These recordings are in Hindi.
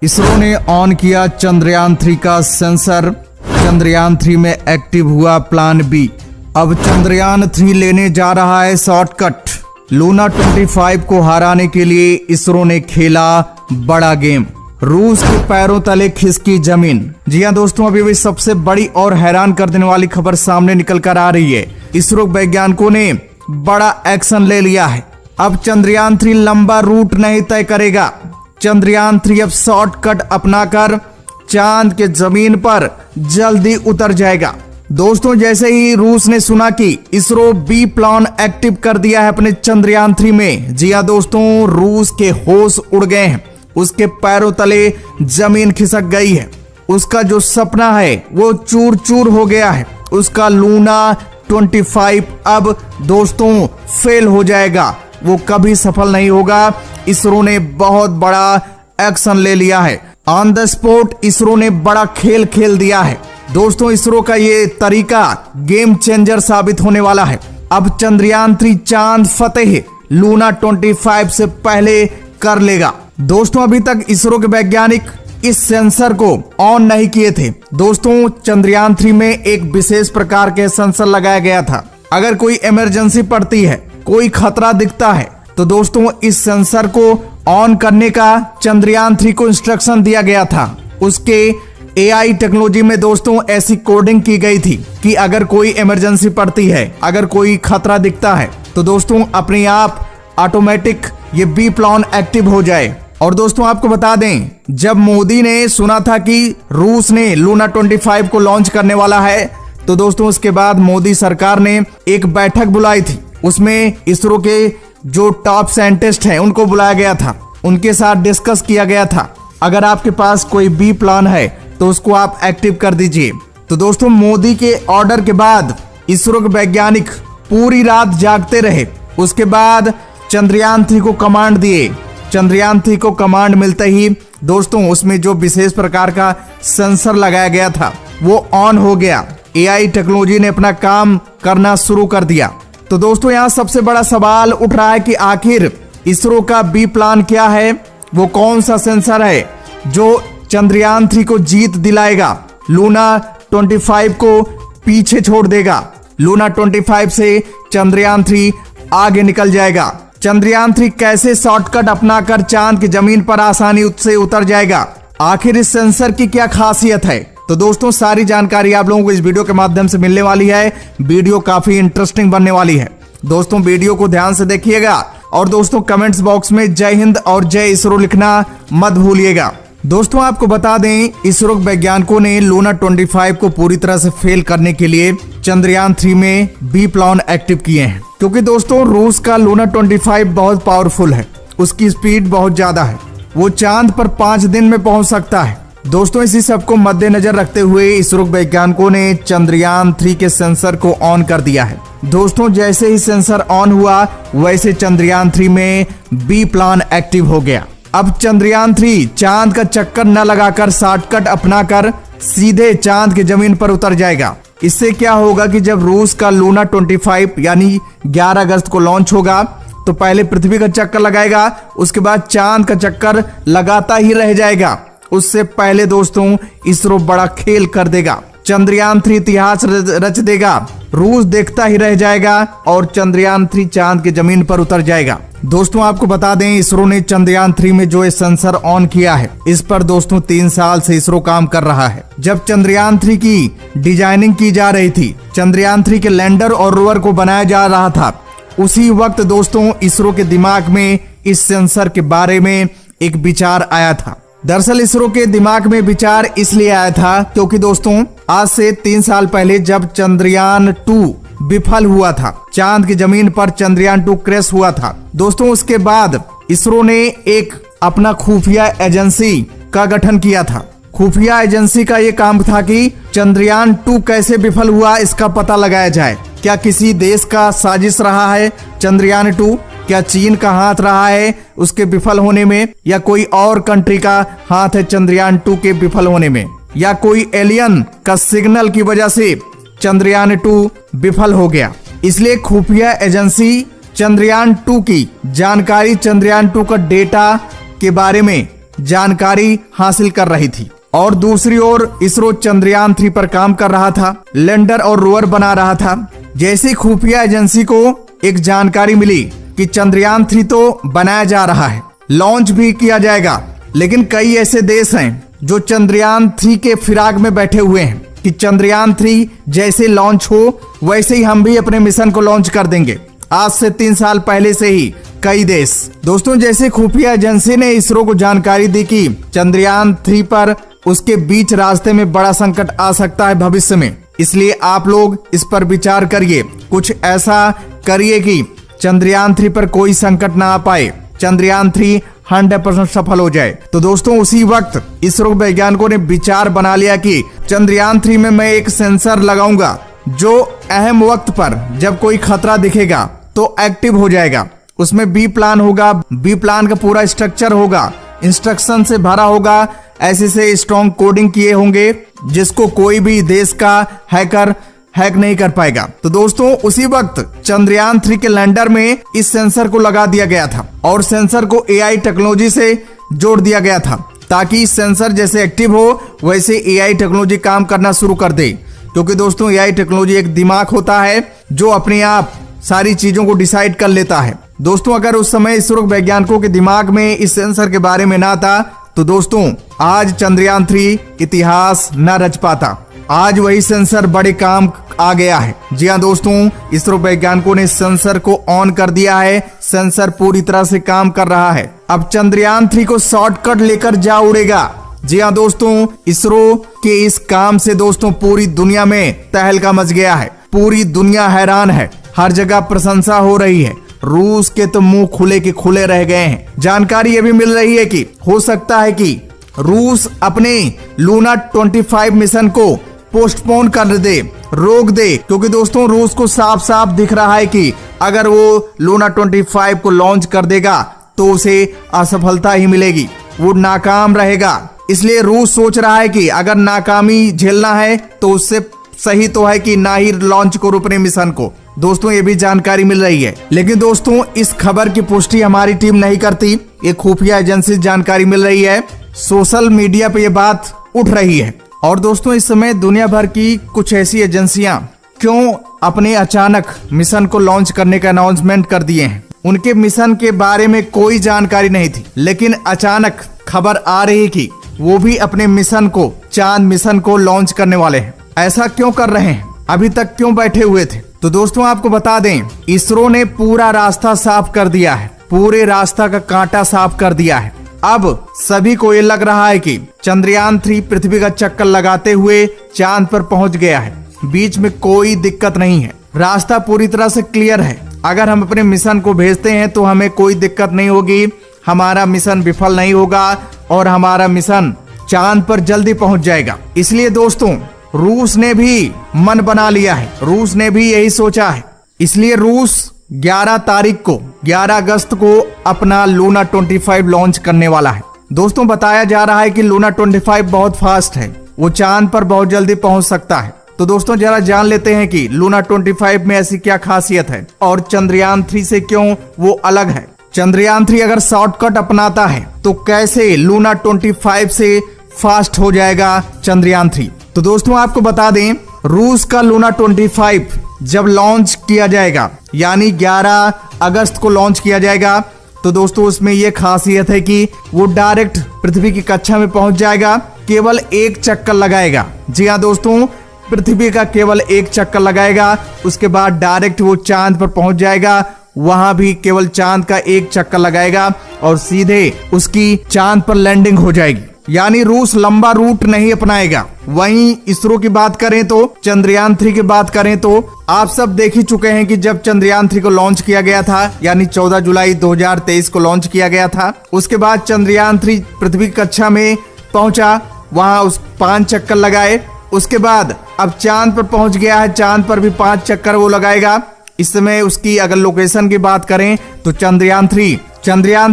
इसरो ने ऑन किया चंद्रयान-3 का सेंसर। चंद्रयान-3 में एक्टिव हुआ प्लान बी। अब चंद्रयान-3 लेने जा रहा है शॉर्टकट। लूना 25 को हराने के लिए इसरो ने खेला बड़ा गेम। रूस के पैरों तले खिसकी जमीन। जी हां दोस्तों, अभी भी सबसे बड़ी और हैरान कर देने वाली खबर सामने निकल कर आ रही है। इसरो वैज्ञानिकों ने बड़ा एक्शन ले लिया है। अब चंद्रयान-3 लंबा रूट नहीं तय करेगा। चंद्रयान-3 अब शॉर्टकट अपनाकर चांद के जमीन पर जल्दी उतर जाएगा। दोस्तों, जैसे ही रूस ने सुना कि इसरो बी प्लान एक्टिव कर दिया है अपने चंद्रयान-3 में, जी हां दोस्तों, रूस के होश उड़ गए हैं। उसके पैरों तले जमीन खिसक गई है। उसका जो सपना है वो चूर चूर हो गया है। उसका लूना 25 अब दोस्तों फेल हो जाएगा। वो कभी सफल नहीं होगा। इसरो ने बहुत बड़ा एक्शन ले लिया है। ऑन द स्पॉट इसरो ने बड़ा खेल खेल दिया है। दोस्तों, इसरो का ये तरीका गेम चेंजर साबित होने वाला है। अब चंद्रयान-3 चांद फतेह लूना 25 से पहले कर लेगा। दोस्तों, अभी तक इसरो के वैज्ञानिक इस सेंसर को ऑन नहीं किए थे। दोस्तों, चंद्रयान-3 में एक विशेष प्रकार के सेंसर लगाया गया था। अगर कोई इमरजेंसी पड़ती है, कोई खतरा दिखता है, तो दोस्तों इस सेंसर को ऑन करने का चंद्रयान-3 को इंस्ट्रक्शन दिया गया था। उसके AI टेक्नोलॉजी में दोस्तों ऐसी कोडिंग की गई थी कि अगर कोई इमरजेंसी पड़ती है, अगर कोई खतरा दिखता है, तो दोस्तों अपने आप ऑटोमेटिक ये बी प्लान एक्टिव हो जाए। और दोस्तों आपको बता दें, जब मोदी ने सुना था कि रूस ने लूना 25 को लॉन्च करने वाला है, तो दोस्तों उसके बाद मोदी सरकार ने एक बैठक बुलाई थी। उसमें इसरो के जो टॉप साइंटिस्ट हैं उनको बुलाया गया था। उनके साथ डिस्कस किया गया था, अगर आपके पास कोई बी प्लान है तो उसको आप एक्टिव कर दीजिए। तो दोस्तों मोदी के ऑर्डर के बाद इसरो के वैज्ञानिक पूरी रात जागते रहे। उसके बाद चंद्रयान-3 को कमांड दिए। चंद्रयान-3 को कमांड मिलते ही दोस्तों उसमें जो विशेष प्रकार का सेंसर लगाया गया था वो ऑन हो गया। AI टेक्नोलॉजी ने अपना काम करना शुरू कर दिया। तो दोस्तों यहाँ सबसे बड़ा सवाल उठ रहा है कि आखिर इसरो का बी प्लान क्या है? वो कौन सा सेंसर है जो चंद्रयान-3 को जीत दिलाएगा, लूना 25 को पीछे छोड़ देगा, लूना 25 से चंद्रयान-3 आगे निकल जाएगा। चंद्रयान-3 कैसे शॉर्टकट अपनाकर चांद की जमीन पर आसानी से उतर जाएगा? आखिर इस सेंसर की क्या खासियत है? तो दोस्तों सारी जानकारी आप लोगों को इस वीडियो के माध्यम से मिलने वाली है। वीडियो काफी इंटरेस्टिंग बनने वाली है। दोस्तों वीडियो को ध्यान से देखिएगा और दोस्तों कमेंट्स बॉक्स में जय हिंद और जय इसरो लिखना मत भूलिएगा। दोस्तों आपको बता दें, इसरो वैज्ञानिकों ने लूना 25 को पूरी तरह से फेल करने के लिए चंद्रयान-3 में बी प्लान एक्टिव किए हैं। क्योंकि दोस्तों रूस का लूना 25 बहुत पावरफुल है। उसकी स्पीड बहुत ज्यादा है। वो चांद पर 5 दिन में पहुंच सकता है। दोस्तों इसी सब को मद्देनजर रखते हुए इसरो वैज्ञानिकों ने चंद्रयान-3 के सेंसर को ऑन कर दिया है। दोस्तों जैसे ही सेंसर ऑन हुआ वैसे चंद्रयान-3 में बी प्लान एक्टिव हो गया। अब चंद्रयान-3 चांद का चक्कर न लगाकर शॉर्टकट अपनाकर सीधे चांद की जमीन पर उतर जाएगा। इससे क्या होगा कि जब रूस का लूना 25 यानी 11 अगस्त को लॉन्च होगा तो पहले पृथ्वी का चक्कर लगाएगा, उसके बाद चांद का चक्कर लगाता ही रह जाएगा। उससे पहले दोस्तों इसरो बड़ा खेल कर देगा। चंद्रयान-3 इतिहास रच देगा। रूस देखता ही रह जाएगा और चंद्रयान-3 चांद की जमीन पर उतर जाएगा। दोस्तों आपको बता दें, इसरो ने चंद्रयान-3 में जो सेंसर ऑन किया है, इस पर दोस्तों 3 साल से इसरो काम कर रहा है। जब चंद्रयान-3 की डिजाइनिंग की जा रही थी, चंद्रयान-3 के लैंडर और रोवर को बनाया जा रहा था, उसी वक्त दोस्तों इसरो के दिमाग में इस सेंसर के बारे में एक विचार आया था। दरअसल इसरो के दिमाग में विचार इसलिए आया था क्योंकि दोस्तों आज से 3 साल पहले जब चंद्रयान-2 विफल हुआ था, चांद की जमीन पर चंद्रयान-2 क्रैश हुआ था दोस्तों, उसके बाद इसरो ने एक अपना खुफिया एजेंसी का गठन किया था। खुफिया एजेंसी का ये काम था कि चंद्रयान-2 कैसे विफल हुआ इसका पता लगाया जाए। क्या किसी देश का साजिश रहा है चंद्रयान-2? क्या चीन का हाथ रहा है उसके विफल होने में, या कोई और कंट्री का हाथ है चंद्रयान-2 के विफल होने में, या कोई एलियन का सिग्नल की वजह से चंद्रयान-2 विफल हो गया? इसलिए खुफिया एजेंसी चंद्रयान-2 की जानकारी, चंद्रयान-2 का डेटा के बारे में जानकारी हासिल कर रही थी और दूसरी ओर इसरो चंद्रयान 3 पर काम कर रहा था, लैंडर और रोवर बना रहा था। जैसी खुफिया एजेंसी को एक जानकारी मिली कि चंद्रयान 3 तो बनाया जा रहा है, लॉन्च भी किया जाएगा, लेकिन कई ऐसे देश हैं जो चंद्रयान 3 के फिराक में बैठे हुए हैं कि चंद्रयान 3 जैसे लॉन्च हो वैसे ही हम भी अपने मिशन को लॉन्च कर देंगे। आज से 3 साल पहले से ही कई देश दोस्तों, जैसे खुफिया एजेंसी ने इसरो को जानकारी दी कि चंद्रयान 3 पर उसके बीच रास्ते में बड़ा संकट आ सकता है भविष्य में, इसलिए आप लोग इस पर विचार करिए, कुछ ऐसा करिए कि चंद्रयान 3 पर कोई संकट ना आ पाए, चंद्रयान 3 100% सफल हो जाए। तो दोस्तों उसी वक्त इसरो वैज्ञानिकों ने विचार बना लिया कि चंद्रयान 3 में मैं एक सेंसर लगाऊंगा जो अहम वक्त पर जब कोई खतरा दिखेगा तो एक्टिव हो जाएगा। उसमें बी प्लान होगा, बी प्लान का पूरा स्ट्रक्चर होगा, इंस्ट्रक्शन से भरा होगा, ऐसे से स्ट्रॉन्ग कोडिंग किए होंगे जिसको कोई भी देश का हैकर हैक नहीं कर पाएगा। तो दोस्तों उसी वक्त चंद्रयान 3 के लैंडर में इस सेंसर को लगा दिया गया था और सेंसर को एआई टेक्नोलॉजी से जोड़ दिया गया था ताकि इस सेंसर जैसे एक्टिव हो वैसे एआई टेक्नोलॉजी काम करना शुरू कर दे, क्योंकि दोस्तों एआई टेक्नोलॉजी एक दिमाग होता है जो अपने आप सारी चीजों को डिसाइड कर लेता है। दोस्तों अगर उस समय इसरो वैज्ञानिकों के दिमाग में इस सेंसर के बारे में ना था तो दोस्तों आज चंद्रयान 3 इतिहास न रच पाता। आज वही सेंसर बड़े काम आ गया है। जी हाँ दोस्तों, इसरो वैज्ञानिकों ने सेंसर को ऑन कर दिया है, सेंसर पूरी तरह से काम कर रहा है। अब चंद्रयान 3 को शॉर्टकट लेकर जा उड़ेगा। जी हाँ दोस्तों, इसरो के इस काम से दोस्तों पूरी दुनिया में तहलका मच गया है, पूरी दुनिया हैरान है, हर जगह प्रशंसा हो रही है। रूस के तो मुंह खुले के खुले रह गए हैं। जानकारी ये भी मिल रही है कि हो सकता है कि रूस अपने लूना 25 मिशन को पोस्टपोन कर दे, रोक दे, क्योंकि दोस्तों रूस को साफ साफ दिख रहा है कि अगर वो लूना 25 को लॉन्च कर देगा तो उसे असफलता ही मिलेगी, वो नाकाम रहेगा। इसलिए रूस सोच रहा है कि अगर नाकामी झेलना है तो उससे सही तो है कि ना ही लॉन्च करो अपने मिशन को। दोस्तों ये भी जानकारी मिल रही है, लेकिन दोस्तों इस खबर की पुष्टि हमारी टीम नहीं करती, ये खुफिया एजेंसी से जानकारी मिल रही है, सोशल मीडिया पे ये बात उठ रही है। और दोस्तों इस समय दुनिया भर की कुछ ऐसी एजेंसियां क्यों अपने अचानक मिशन को लॉन्च करने का अनाउंसमेंट कर दिए हैं। उनके मिशन के बारे में कोई जानकारी नहीं थी, लेकिन अचानक खबर आ रही कि वो भी अपने मिशन को, चांद मिशन को लॉन्च करने वाले हैं। ऐसा क्यों कर रहे हैं, अभी तक क्यों बैठे हुए थे? तो दोस्तों आपको बता दें, इसरो ने पूरा रास्ता साफ कर दिया है, पूरे रास्ता का कांटा साफ कर दिया है। अब सभी को ये लग रहा है कि चंद्रयान 3 पृथ्वी का चक्कर लगाते हुए चांद पर पहुंच गया है, बीच में कोई दिक्कत नहीं है, रास्ता पूरी तरह से क्लियर है। अगर हम अपने मिशन को भेजते हैं तो हमें कोई दिक्कत नहीं होगी, हमारा मिशन विफल नहीं होगा और हमारा मिशन चांद पर जल्दी पहुंच जाएगा। इसलिए दोस्तों रूस ने भी मन बना लिया है, रूस ने भी यही सोचा है। इसलिए रूस 11 अगस्त को अपना लूना 25 लॉन्च करने वाला है। दोस्तों बताया जा रहा है कि लूना 25 बहुत फास्ट है, वो चांद पर बहुत जल्दी पहुंच सकता है। तो दोस्तों जरा जान लेते हैं कि लूना 25 में ऐसी क्या खासियत है और चंद्रयान 3 से क्यों वो अलग है। चंद्रयान 3 अगर शॉर्टकट अपनाता है तो कैसे लूना 25 से फास्ट हो जाएगा चंद्रयान 3। तो दोस्तों आपको बता दें, रूस का लूना 25 जब लॉन्च किया जाएगा, यानी 11 अगस्त को लॉन्च किया जाएगा, तो दोस्तों उसमें यह खासियत है कि वो डायरेक्ट पृथ्वी की कक्षा में पहुंच जाएगा, केवल एक चक्कर लगाएगा। जी हाँ दोस्तों, पृथ्वी का केवल एक चक्कर लगाएगा, उसके बाद डायरेक्ट वो चांद पर पहुंच जाएगा, वहां भी केवल चांद का एक चक्कर लगाएगा और सीधे उसकी चांद पर लैंडिंग हो जाएगी। यानी रूस लंबा रूट नहीं अपनाएगा। वहीं इसरो की बात करें तो, चंद्रयान 3 की बात करें तो आप सब देख ही चुके हैं कि जब चंद्रयान 3 को लॉन्च किया गया था, यानी 14 जुलाई 2023 को लॉन्च किया गया था, उसके बाद चंद्रयान 3 पृथ्वी कक्षा में पहुंचा, वहां उस 5 चक्कर लगाए, उसके बाद अब चांद पर पहुंच गया है, चांद पर भी 5 चक्कर वो लगाएगा। इस समय उसकी अगर लोकेशन की बात करें तो चंद्रयान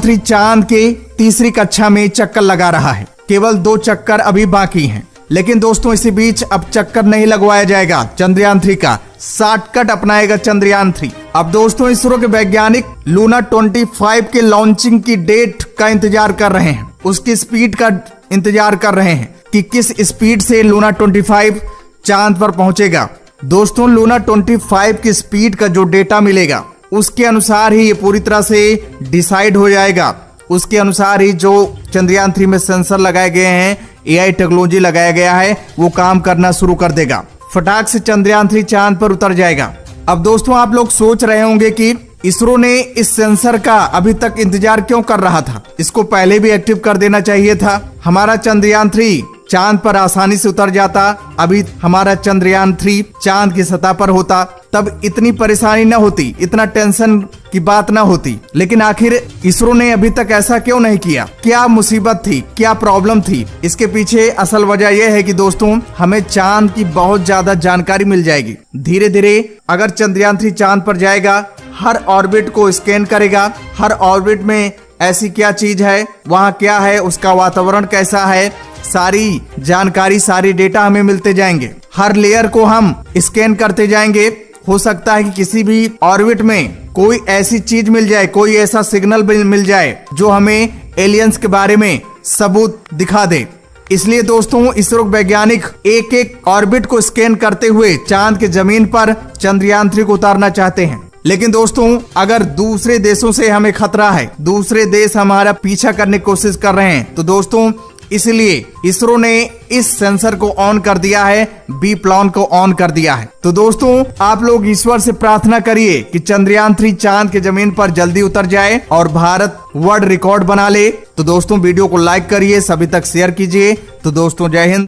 3 चांद के तीसरी कक्षा में चक्कर लगा रहा है, केवल 2 चक्कर अभी बाकी हैं। लेकिन दोस्तों इसी बीच अब चक्कर नहीं लगवाया जाएगा चंद्रयान 3 का, शॉर्टकट अपनाएगा चंद्रयान 3। अब दोस्तों इसरो के वैज्ञानिक लूना 25 के लॉन्चिंग की डेट का इंतजार कर रहे हैं। उसकी स्पीड का इंतजार कर रहे हैं कि किस स्पीड से लूना 25 चांद पर पहुंचेगा। दोस्तों, लूना 25 की स्पीड का जो डेटा मिलेगा उसके अनुसार ही ये पूरी तरह से डिसाइड हो जाएगा। उसके अनुसार ही जो चंद्रयान 3 में सेंसर लगाए गए हैं, AI टेक्नोलॉजी लगाया गया है, वो काम करना शुरू कर देगा। फटाक से चंद्रयान 3 चांद पर उतर जाएगा। अब दोस्तों, आप लोग सोच रहे होंगे कि इसरो ने इस सेंसर का अभी तक इंतजार क्यों कर रहा था, इसको पहले भी एक्टिव कर देना चाहिए था। हमारा चंद्रयान 3 चांद पर आसानी से उतर जाता। अभी हमारा चंद्रयान 3 चांद की सतह पर होता, तब इतनी परेशानी न होती, इतना टेंशन की बात न होती। लेकिन आखिर इसरो ने अभी तक ऐसा क्यों नहीं किया? क्या मुसीबत थी, क्या प्रॉब्लम थी? इसके पीछे असल वजह यह है कि दोस्तों, हमें चांद की बहुत ज्यादा जानकारी मिल जाएगी। धीरे धीरे अगर चंद्रयान 3 चांद पर जाएगा, हर ऑर्बिट को स्कैन करेगा। हर ऑर्बिट में ऐसी क्या चीज है, वहाँ क्या है, उसका वातावरण कैसा है, सारी जानकारी, सारी डेटा हमें मिलते जाएंगे। हर लेयर को हम स्कैन करते जाएंगे। हो सकता है कि किसी भी ऑर्बिट में कोई ऐसी चीज मिल जाए, कोई ऐसा सिग्नल मिल जाए जो हमें एलियंस के बारे में सबूत दिखा दे। इसलिए दोस्तों, इसरो वैज्ञानिक एक एक ऑर्बिट को स्कैन करते हुए चांद के जमीन पर चंद्रयान 3 को उतारना चाहते हैं। लेकिन दोस्तों, अगर दूसरे देशों से हमें खतरा है, दूसरे देश हमारा पीछा करने की कोशिश कर रहे हैं, तो दोस्तों इसलिए इसरो ने इस सेंसर को ऑन कर दिया है, बी प्लान को ऑन कर दिया है। तो दोस्तों, आप लोग ईश्वर से प्रार्थना करिए कि चंद्रयान 3 चांद के जमीन पर जल्दी उतर जाए और भारत वर्ल्ड रिकॉर्ड बना ले। तो दोस्तों, वीडियो को लाइक करिए, सभी तक शेयर कीजिए। तो दोस्तों, जय हिंद।